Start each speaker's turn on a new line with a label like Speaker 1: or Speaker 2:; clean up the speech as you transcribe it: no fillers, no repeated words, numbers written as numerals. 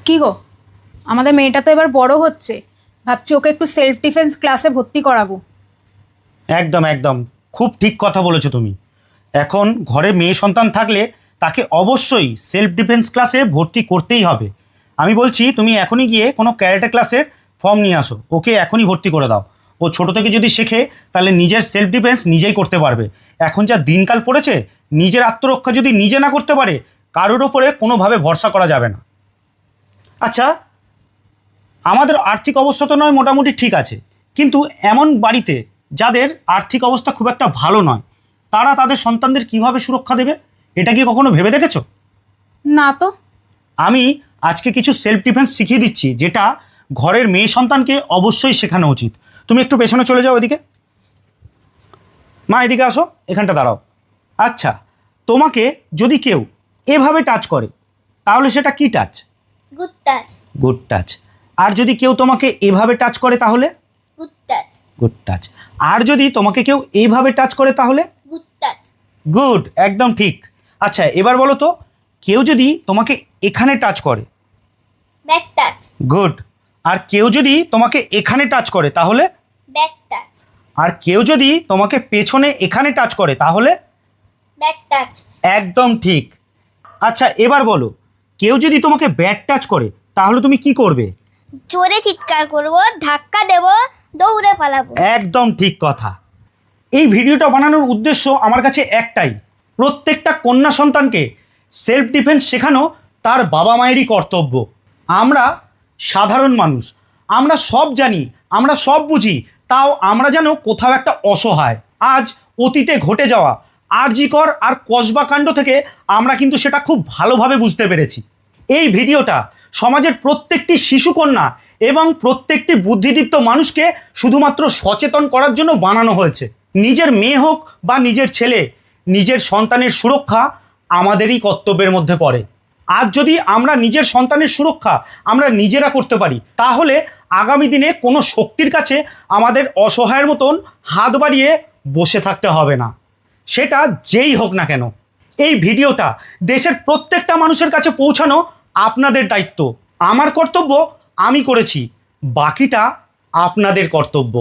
Speaker 1: কি গো, আমাদের মেয়েটা তো এবার বড় হচ্ছে, ভাবছি ওকে একটু সেলফ ডিফেন্স ক্লাসে ভর্তি করাবো।
Speaker 2: একদম একদম, খুব ঠিক কথা বলেছো তুমি। এখন ঘরে মেয়ে সন্তান থাকলে তাকে অবশ্যই সেলফ ডিফেন্স ক্লাসে ভর্তি করতেই হবে। আমি বলছি তুমি এখনই গিয়ে কোনো ক্যারাটে ক্লাসের ফর্ম নিয়ে আসো, ওকে এখনই ভর্তি করে দাও। ও ছোট থেকে যদি শেখে তাহলে নিজের সেলফ ডিফেন্স নিজেই করতে পারবে। এখন যা দিনকাল পড়েছে, নিজের আত্মরক্ষা যদি নিজে না করতে পারে, কারোর ওপরে কোনোভাবে ভরসা করা যাবে না। আচ্ছা, আমাদের আর্থিক অবস্থা তো নয় মোটামুটি ঠিক আছে, কিন্তু এমন বাড়িতে যাদের আর্থিক অবস্থা খুব একটা ভালো নয়, তারা তাদের সন্তানদের কিভাবে সুরক্ষা দেবে, এটা কি কখনো ভেবে দেখেছো?
Speaker 1: না তো।
Speaker 2: আমি আজকে কিছু সেলফ ডিফেন্স শিখিয়ে দিচ্ছি, যেটা ঘরের মেয়ে সন্তানকে অবশ্যই শেখানো উচিত। তুমি একটু পেছনে চলে যাও, এদিকে মা, এদিকে আসো, এখানটা দাঁড়াও। আচ্ছা, তোমাকে যদি কেউ এভাবে টাচ করে তাহলে সেটা কি touch?
Speaker 3: Good touch.
Speaker 2: Good touch. আর যদি কেউ তোমাকে এভাবে টাচ করে তাহলে?
Speaker 3: Good touch.
Speaker 2: Good touch. আর যদি তোমাকে কেউ এইভাবে টাচ করে তাহলে?
Speaker 3: Good touch.
Speaker 2: গুড, একদম ঠিক। আচ্ছা, এবার বলো তো, কেউ যদি তোমাকে এখানে টাচ করে?
Speaker 3: Back touch.
Speaker 2: গুড। আর কেউ যদি তোমাকে এখানে টাচ করে তাহলে?
Speaker 3: Back touch.
Speaker 2: আর কেউ যদি তোমাকে পেছনে এখানে টাচ করে তাহলে?
Speaker 3: Back touch.
Speaker 2: একদম ঠিক। আচ্ছা, এবার বলো, কেউ যদি তোমাকে ব্যাড টাচ করে তাহলে তুমি কি করবে?
Speaker 3: জোরে চিৎকার করব, ধাক্কা দেব, দৌড়ে পালাবো।
Speaker 2: একদম ঠিক কথা। এই ভিডিওটা বানানোর উদ্দেশ্য আমার কাছে একটাই, প্রত্যেকটা কন্যা সন্তানকে সেলফ ডিফেন্স শেখানো তার বাবা মায়েরই কর্তব্য। আমরা সাধারণ মানুষ, আমরা সব জানি, আমরা সব বুঝি, তাও আমরা যেন কোথাও একটা অসহায়। আজ অতীতে ঘটে যাওয়া আর.জি. কর আর কসবা কাণ্ড থেকে আমরা কিন্তু সেটা খুব ভালোভাবে বুঝতে পেরেছি। এই ভিডিওটা সমাজের প্রত্যেকটি শিশুকন্যা এবং প্রত্যেকটি বুদ্ধিদীপ্ত মানুষকে শুধুমাত্র সচেতন করার জন্য বানানো হয়েছে। নিজের মেয়ে হোক বা নিজের ছেলে, নিজের সন্তানের সুরক্ষা আমাদেরই কর্তব্যের মধ্যে পড়ে। আজ যদি আমরা নিজের সন্তানের সুরক্ষা আমরা নিজেরা করতে পারি, তাহলে আগামী দিনে কোনো শক্তির কাছে আমাদের অসহায়ের মতন হাত বাড়িয়ে বসে থাকতে হবে না, সেটা যেই হোক না কেন। এই ভিডিওটা দেশের প্রত্যেকটা মানুষের কাছে পৌঁছানো আপনাদের দায়িত্ব। আমার কর্তব্য আমি করেছি, বাকিটা আপনাদের কর্তব্য।